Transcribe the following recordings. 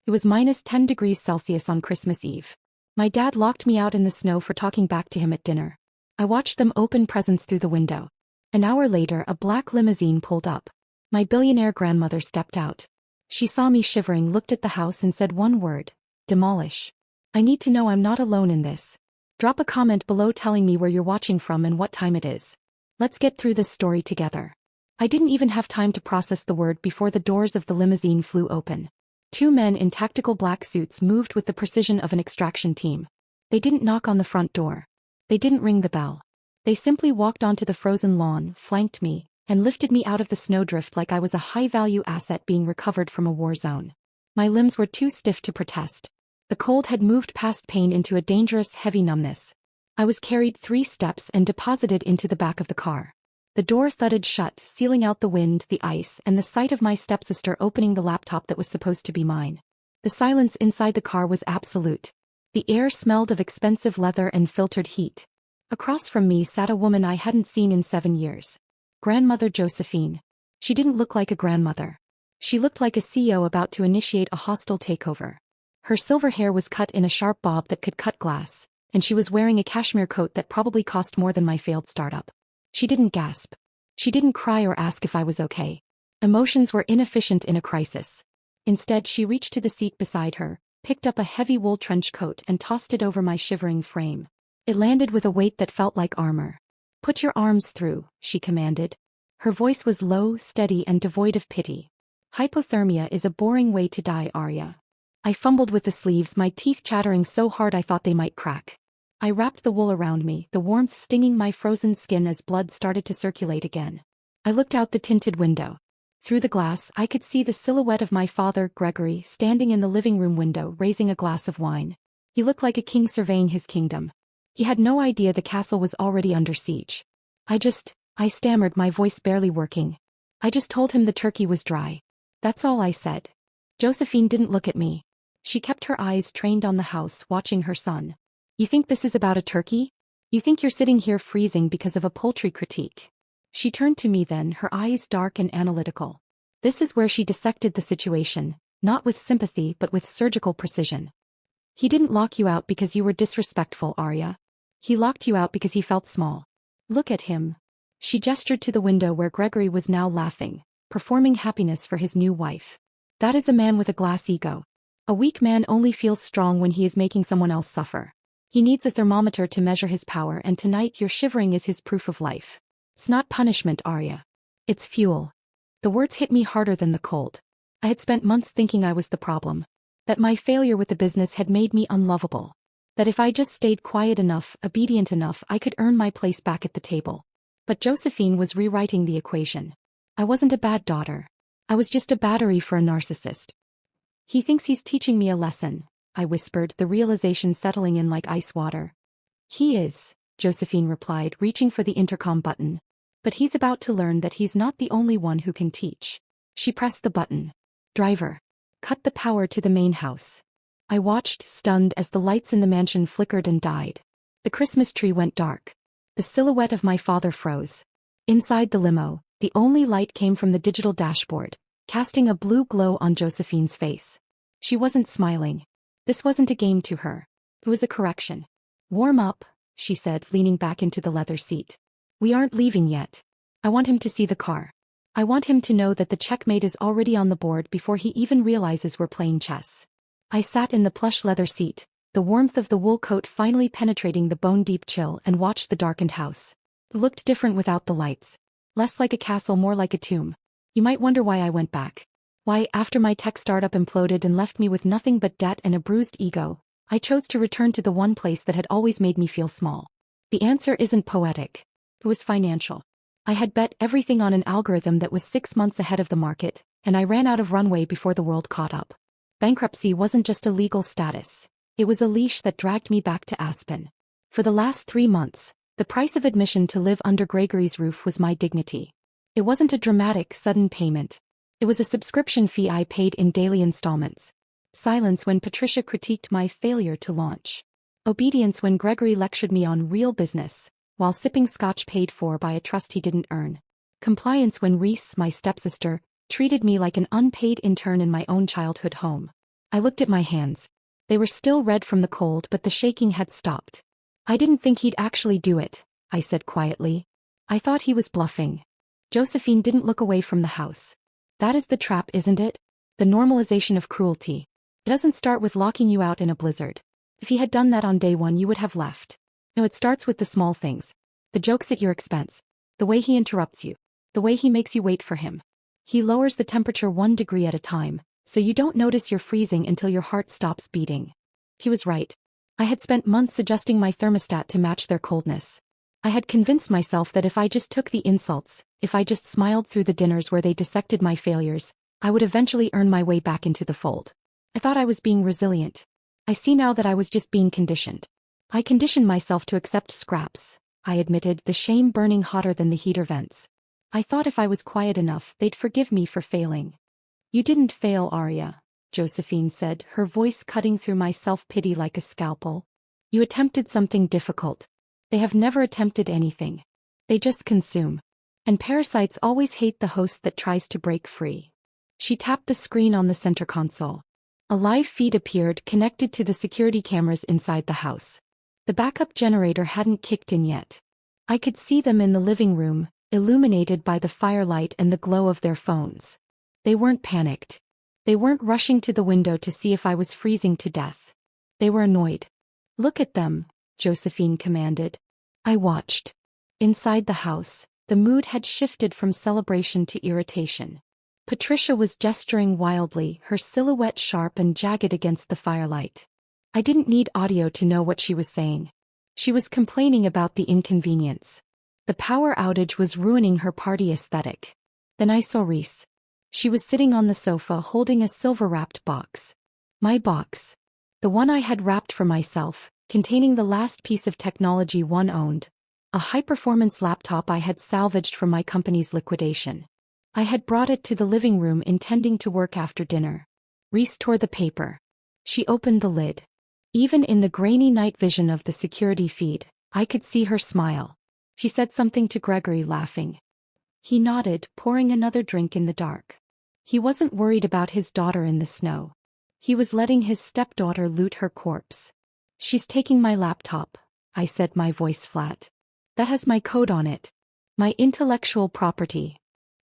It was -10 degrees Celsius on Christmas Eve. My dad locked me out in the snow for talking back to him at dinner. I watched them open presents through the window. An hour later, a black limousine pulled up. My billionaire grandmother stepped out. She saw me shivering, looked at the house and said one word: demolish. I need to know I'm not alone in this. Drop a comment below telling me where you're watching from and what time it is. Let's get through this story together. I didn't even have time to process the word before the doors of the limousine flew open. Two men in tactical black suits moved with the precision of an extraction team. They didn't knock on the front door. They didn't ring the bell. They simply walked onto the frozen lawn, flanked me, and lifted me out of the snowdrift like I was a high-value asset being recovered from a war zone. My limbs were too stiff to protest. The cold had moved past pain into a dangerous, heavy numbness. I was carried 3 steps and deposited into the back of the car. The door thudded shut, sealing out the wind, the ice, and the sight of my stepsister opening the laptop that was supposed to be mine. The silence inside the car was absolute. The air smelled of expensive leather and filtered heat. Across from me sat a woman I hadn't seen in 7 years. Grandmother Josephine. She didn't look like a grandmother. She looked like a CEO about to initiate a hostile takeover. Her silver hair was cut in a sharp bob that could cut glass, and she was wearing a cashmere coat that probably cost more than my failed startup. She didn't gasp. She didn't cry or ask if I was okay. Emotions were inefficient in a crisis. Instead, she reached to the seat beside her, picked up a heavy wool trench coat and tossed it over my shivering frame. It landed with a weight that felt like armor. "Put your arms through," she commanded. Her voice was low, steady, and devoid of pity. "Hypothermia is a boring way to die, Arya." I fumbled with the sleeves, my teeth chattering so hard I thought they might crack. I wrapped the wool around me, the warmth stinging my frozen skin as blood started to circulate again. I looked out the tinted window. Through the glass, I could see the silhouette of my father, Gregory, standing in the living room window, raising a glass of wine. He looked like a king surveying his kingdom. He had no idea the castle was already under siege. I stammered, my voice barely working. I just told him the turkey was dry. That's all I said. Josephine didn't look at me. She kept her eyes trained on the house, watching her son. "You think this is about a turkey? You think you're sitting here freezing because of a poultry critique?" She turned to me then, her eyes dark and analytical. This is where she dissected the situation, not with sympathy but with surgical precision. "He didn't lock you out because you were disrespectful, Arya. He locked you out because he felt small. Look at him." She gestured to the window where Gregory was now laughing, performing happiness for his new wife. "That is a man with a glass ego. A weak man only feels strong when he is making someone else suffer. He needs a thermometer to measure his power, and tonight your shivering is his proof of life. It's not punishment, Arya. It's fuel." The words hit me harder than the cold. I had spent months thinking I was the problem. That my failure with the business had made me unlovable. That if I just stayed quiet enough, obedient enough, I could earn my place back at the table. But Josephine was rewriting the equation. I wasn't a bad daughter. I was just a battery for a narcissist. "He thinks he's teaching me a lesson," I whispered, the realization settling in like ice water. "He is," Josephine replied, reaching for the intercom button. "But he's about to learn that he's not the only one who can teach." She pressed the button. "Driver, cut the power to the main house." I watched, stunned, as the lights in the mansion flickered and died. The Christmas tree went dark. The silhouette of my father froze. Inside the limo, the only light came from the digital dashboard, casting a blue glow on Josephine's face. She wasn't smiling. This wasn't a game to her. It was a correction. "Warm up," she said, leaning back into the leather seat. "We aren't leaving yet. I want him to see the car. I want him to know that the checkmate is already on the board before he even realizes we're playing chess." I sat in the plush leather seat, the warmth of the wool coat finally penetrating the bone-deep chill, and watched the darkened house. It looked different without the lights. Less like a castle, more like a tomb. You might wonder why I went back. Why, after my tech startup imploded and left me with nothing but debt and a bruised ego, I chose to return to the one place that had always made me feel small. The answer isn't poetic. It was financial. I had bet everything on an algorithm that was 6 months ahead of the market, and I ran out of runway before the world caught up. Bankruptcy wasn't just a legal status. It was a leash that dragged me back to Aspen. For the last 3 months, the price of admission to live under Gregory's roof was my dignity. It wasn't a dramatic, sudden payment. It was a subscription fee I paid in daily installments. Silence when Patricia critiqued my failure to launch. Obedience when Gregory lectured me on real business, while sipping scotch paid for by a trust he didn't earn. Compliance when Reese, my stepsister, treated me like an unpaid intern in my own childhood home. I looked at my hands. They were still red from the cold, but the shaking had stopped. I didn't think he'd actually do it, I said quietly. I thought he was bluffing. Josephine didn't look away from the house. That is the trap, isn't it? The normalization of cruelty. It doesn't start with locking you out in a blizzard. If he had done that on day one, you would have left. No, it starts with the small things. The jokes at your expense. The way he interrupts you. The way he makes you wait for him. He lowers the temperature 1 degree at a time, so you don't notice you're freezing until your heart stops beating. He was right. I had spent months adjusting my thermostat to match their coldness. I had convinced myself that if I just took the insults, if I just smiled through the dinners where they dissected my failures, I would eventually earn my way back into the fold. I thought I was being resilient. I see now that I was just being conditioned. I conditioned myself to accept scraps, I admitted, the shame burning hotter than the heater vents. I thought if I was quiet enough, they'd forgive me for failing. You didn't fail, Arya, Josephine said, her voice cutting through my self-pity like a scalpel. You attempted something difficult. They have never attempted anything. They just consume. And parasites always hate the host that tries to break free. She tapped the screen on the center console. A live feed appeared, connected to the security cameras inside the house. The backup generator hadn't kicked in yet. I could see them in the living room, illuminated by the firelight and the glow of their phones. They weren't panicked. They weren't rushing to the window to see if I was freezing to death. They were annoyed. Look at them, Josephine commanded. I watched. Inside the house, the mood had shifted from celebration to irritation. Patricia was gesturing wildly, her silhouette sharp and jagged against the firelight. I didn't need audio to know what she was saying. She was complaining about the inconvenience. The power outage was ruining her party aesthetic. Then I saw Reese. She was sitting on the sofa holding a silver-wrapped box. My box. The one I had wrapped for myself, containing the last piece of technology one owned. A high-performance laptop I had salvaged from my company's liquidation. I had brought it to the living room intending to work after dinner. Reese tore the paper. She opened the lid. Even in the grainy night vision of the security feed, I could see her smile. She said something to Gregory, laughing. He nodded, pouring another drink in the dark. He wasn't worried about his daughter in the snow. He was letting his stepdaughter loot her corpse. She's taking my laptop, I said, my voice flat. That has my code on it. My intellectual property.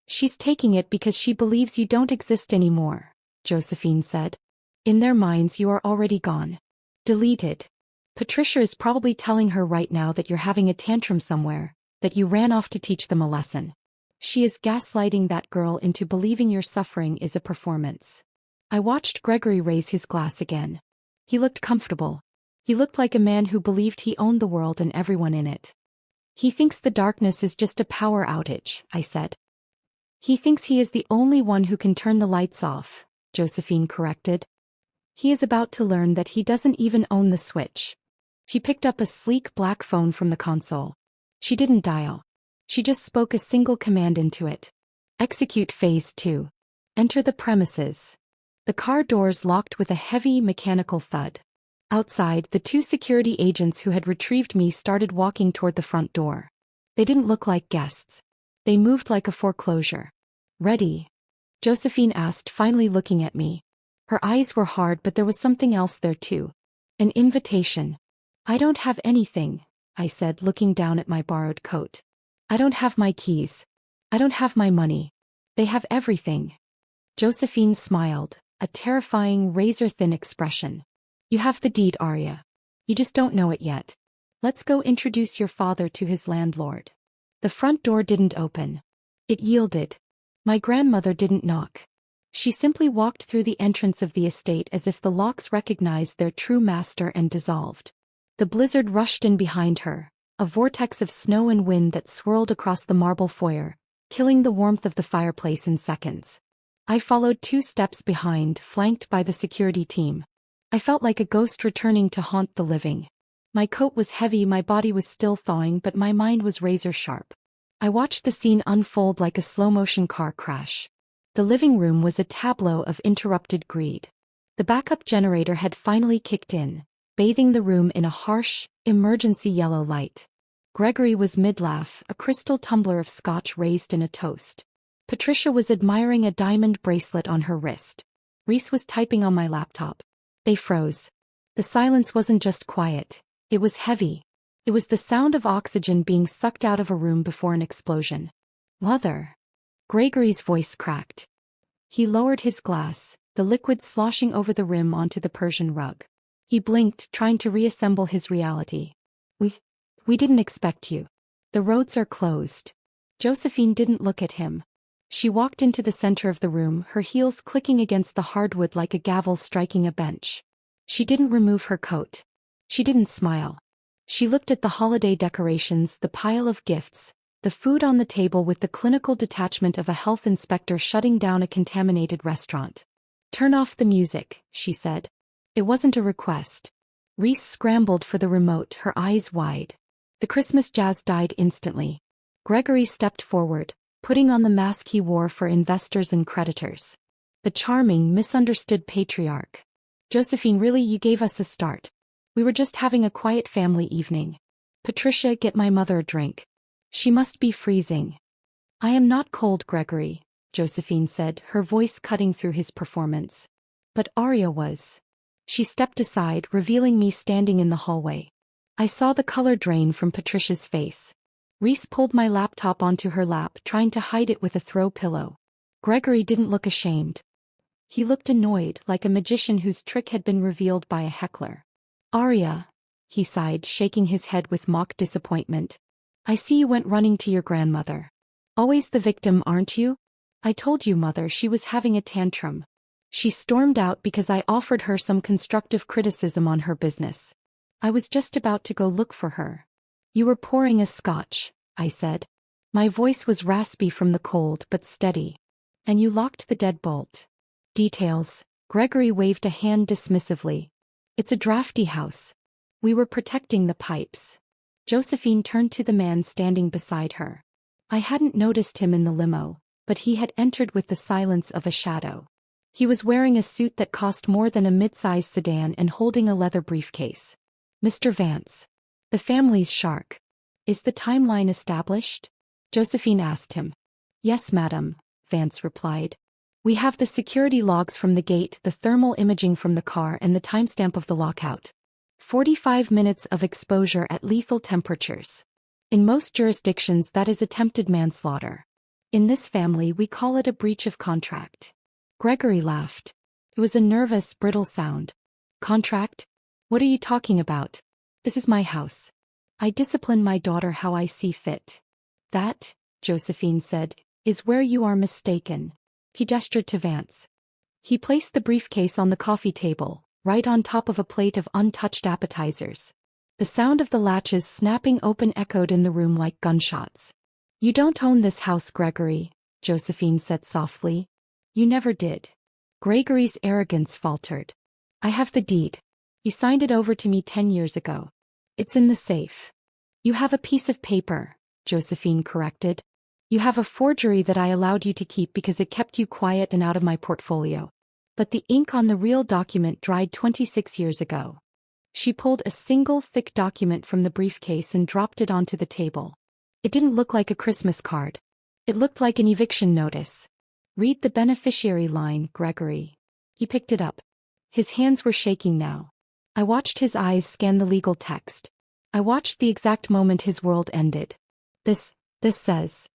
She's taking it because she believes you don't exist anymore, Josephine said. In their minds you are already gone. Deleted. Patricia is probably telling her right now that you're having a tantrum somewhere, that you ran off to teach them a lesson. She is gaslighting that girl into believing your suffering is a performance. I watched Gregory raise his glass again. He looked comfortable. He looked like a man who believed he owned the world and everyone in it. He thinks the darkness is just a power outage, I said. He thinks he is the only one who can turn the lights off, Josephine corrected. He is about to learn that he doesn't even own the switch. She picked up a sleek black phone from the console. She didn't dial. She just spoke a single command into it. Execute phase 2. Enter the premises. The car doors locked with a heavy mechanical thud. Outside, the 2 security agents who had retrieved me started walking toward the front door. They didn't look like guests. They moved like a foreclosure. Ready? Josephine asked, finally looking at me. Her eyes were hard, but there was something else there too. An invitation. I don't have anything, I said, looking down at my borrowed coat. I don't have my keys. I don't have my money. They have everything. Josephine smiled, a terrifying, razor-thin expression. You have the deed, Arya. You just don't know it yet. Let's go introduce your father to his landlord. The front door didn't open. It yielded. My grandmother didn't knock. She simply walked through the entrance of the estate as if the locks recognized their true master and dissolved. The blizzard rushed in behind her, a vortex of snow and wind that swirled across the marble foyer, killing the warmth of the fireplace in seconds. I followed 2 steps behind, flanked by the security team. I felt like a ghost returning to haunt the living. My coat was heavy, my body was still thawing, but my mind was razor sharp. I watched the scene unfold like a slow-motion car crash. The living room was a tableau of interrupted greed. The backup generator had finally kicked in, bathing the room in a harsh, emergency yellow light. Gregory was mid-laugh, a crystal tumbler of scotch raised in a toast. Patricia was admiring a diamond bracelet on her wrist. Reese was typing on my laptop. They froze. The silence wasn't just quiet. It was heavy. It was the sound of oxygen being sucked out of a room before an explosion. Mother. Gregory's voice cracked. He lowered his glass, the liquid sloshing over the rim onto the Persian rug. He blinked, trying to reassemble his reality. We didn't expect you. The roads are closed. Josephine didn't look at him. She walked into the center of the room, her heels clicking against the hardwood like a gavel striking a bench. She didn't remove her coat. She didn't smile. She looked at the holiday decorations, the pile of gifts, the food on the table with the clinical detachment of a health inspector shutting down a contaminated restaurant. Turn off the music, she said. It wasn't a request. Reese scrambled for the remote, her eyes wide. The Christmas jazz died instantly. Gregory stepped forward, putting on the mask he wore for investors and creditors. The charming, misunderstood patriarch. Josephine, really, you gave us a start. We were just having a quiet family evening. Patricia, get my mother a drink. She must be freezing. I am not cold, Gregory, Josephine said, her voice cutting through his performance. But Arya was. She stepped aside, revealing me standing in the hallway. I saw the color drain from Patricia's face. Reese pulled my laptop onto her lap, trying to hide it with a throw pillow. Gregory didn't look ashamed. He looked annoyed, like a magician whose trick had been revealed by a heckler. Arya, he sighed, shaking his head with mock disappointment. I see you went running to your grandmother. Always the victim, aren't you? I told you, Mother, she was having a tantrum. She stormed out because I offered her some constructive criticism on her business. I was just about to go look for her. You were pouring a scotch, I said. My voice was raspy from the cold but steady. And you locked the deadbolt. Details. Gregory waved a hand dismissively. It's a drafty house. We were protecting the pipes. Josephine turned to the man standing beside her. I hadn't noticed him in the limo, but he had entered with the silence of a shadow. He was wearing a suit that cost more than a mid-sized sedan and holding a leather briefcase. Mr. Vance. The family's shark. Is the timeline established? Josephine asked him. Yes, madam, Vance replied. We have the security logs from the gate, the thermal imaging from the car, and the timestamp of the lockout. 45 minutes of exposure at lethal temperatures. In most jurisdictions that is attempted manslaughter. In this family we call it a breach of contract. Gregory laughed. It was a nervous, brittle sound. Contract? What are you talking about? This is my house. I discipline my daughter how I see fit. That, Josephine said, is where you are mistaken. He gestured to Vance. He placed the briefcase on the coffee table, right on top of a plate of untouched appetizers. The sound of the latches snapping open echoed in the room like gunshots. You don't own this house, Gregory, Josephine said softly. You never did. Gregory's arrogance faltered. I have the deed. You signed it over to me 10 years ago. It's in the safe. You have a piece of paper, Josephine corrected. You have a forgery that I allowed you to keep because it kept you quiet and out of my portfolio. But the ink on the real document dried 26 years ago. She pulled a single thick document from the briefcase and dropped it onto the table. It didn't look like a Christmas card. It looked like an eviction notice. Read the beneficiary line, Gregory. He picked it up. His hands were shaking now. I watched his eyes scan the legal text. I watched the exact moment his world ended. This says.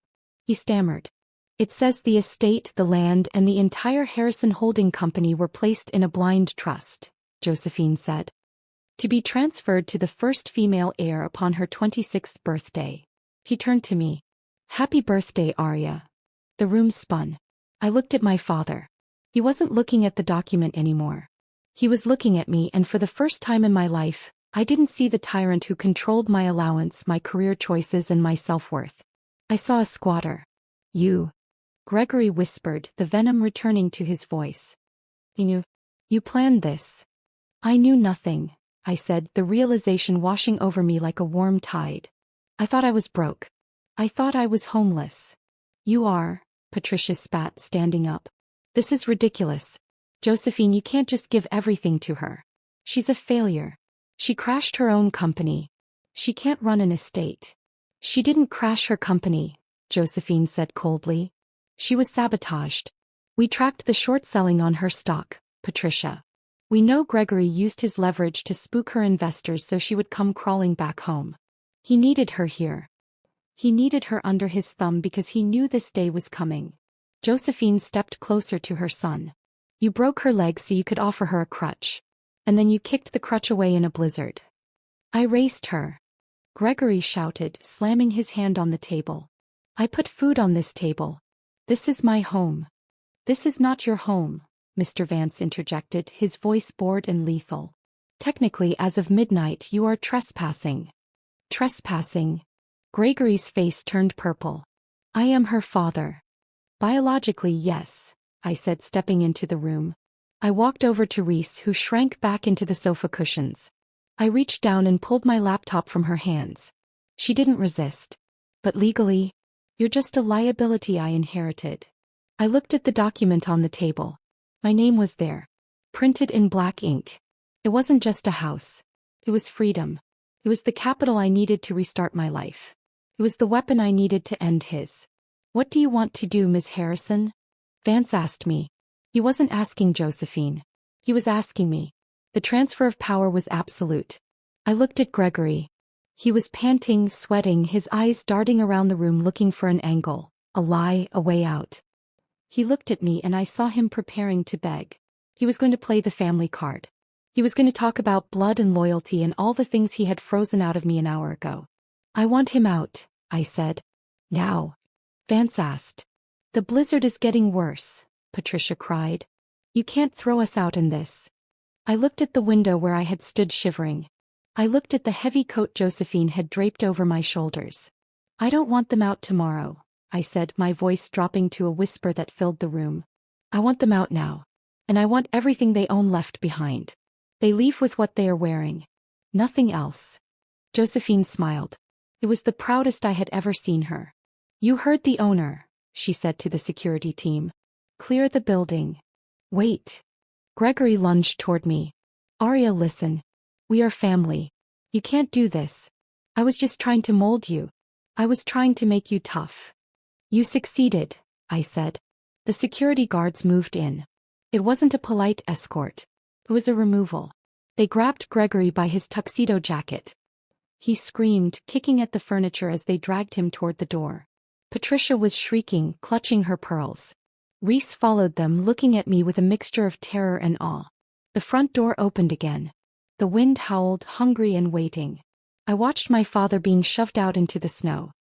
He stammered. It says the estate, the land, and the entire Harrison Holding Company were placed in a blind trust, Josephine said. To be transferred to the first female heir upon her 26th birthday. He turned to me. Happy birthday, Arya. The room spun. I looked at my father. He wasn't looking at the document anymore. He was looking at me, and for the first time in my life, I didn't see the tyrant who controlled my allowance, my career choices, and my self-worth. I saw a squatter. You. Gregory whispered, the venom returning to his voice. You planned this. I knew nothing, I said, the realization washing over me like a warm tide. I thought I was broke. I thought I was homeless. You are, Patricia spat, standing up. This is ridiculous. Josephine, you can't just give everything to her. She's a failure. She crashed her own company. She can't run an estate. She didn't crash her company, Josephine said coldly. She was sabotaged. We tracked the short selling on her stock, Patricia. We know Gregory used his leverage to spook her investors so she would come crawling back home. He needed her here. He needed her under his thumb because he knew this day was coming. Josephine stepped closer to her son. You broke her leg so you could offer her a crutch. And then you kicked the crutch away in a blizzard. I raced her. Gregory shouted, slamming his hand on the table. I put food on this table. This is my home. This is not your home, Mr. Vance interjected, his voice bored and lethal. Technically, as of midnight, you are trespassing. Trespassing? Gregory's face turned purple. I am her father. Biologically, yes, I said, stepping into the room. I walked over to Reese, who shrank back into the sofa cushions. I reached down and pulled my laptop from her hands. She didn't resist. But legally, you're just a liability I inherited. I looked at the document on the table. My name was there, printed in black ink. It wasn't just a house. It was freedom. It was the capital I needed to restart my life. It was the weapon I needed to end his. What do you want to do, Ms. Harrison? Vance asked me. He wasn't asking Josephine. He was asking me. The transfer of power was absolute. I looked at Gregory. He was panting, sweating, his eyes darting around the room looking for an angle, a lie, a way out. He looked at me and I saw him preparing to beg. He was going to play the family card. He was going to talk about blood and loyalty and all the things he had frozen out of me an hour ago. I want him out, I said. Now? Vance asked. The blizzard is getting worse, Patricia cried. You can't throw us out in this. I looked at the window where I had stood shivering. I looked at the heavy coat Josephine had draped over my shoulders. I don't want them out tomorrow, I said, my voice dropping to a whisper that filled the room. I want them out now. And I want everything they own left behind. They leave with what they are wearing. Nothing else. Josephine smiled. It was the proudest I had ever seen her. You heard the owner, she said to the security team. Clear the building. Wait. Gregory lunged toward me. Arya, listen. We are family. You can't do this. I was just trying to mold you. I was trying to make you tough. You succeeded, I said. The security guards moved in. It wasn't a polite escort. It was a removal. They grabbed Gregory by his tuxedo jacket. He screamed, kicking at the furniture as they dragged him toward the door. Patricia was shrieking, clutching her pearls. Reese followed them, looking at me with a mixture of terror and awe. The front door opened again. The wind howled, hungry and waiting. I watched my father being shoved out into the snow.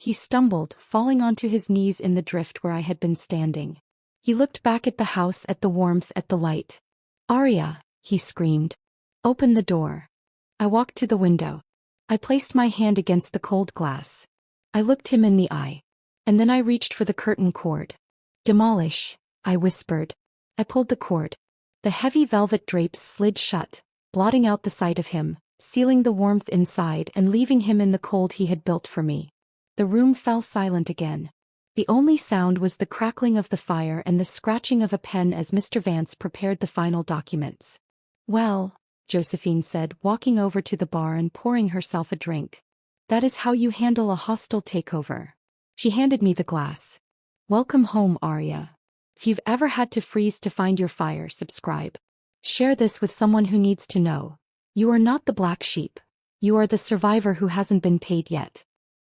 He stumbled, falling onto his knees in the drift where I had been standing. He looked back at the house, at the warmth, at the light. Arya, he screamed. Open the door. I walked to the window. I placed my hand against the cold glass. I looked him in the eye. And then I reached for the curtain cord. Demolish, I whispered. I pulled the cord. The heavy velvet drapes slid shut, blotting out the sight of him, sealing the warmth inside and leaving him in the cold he had built for me. The room fell silent again. The only sound was the crackling of the fire and the scratching of a pen as Mr. Vance prepared the final documents. Well, Josephine said, walking over to the bar and pouring herself a drink. That is how you handle a hostile takeover. She handed me the glass. Welcome home, Arya. If you've ever had to freeze to find your fire, subscribe. Share this with someone who needs to know. You are not the black sheep. You are the survivor who hasn't been paid yet.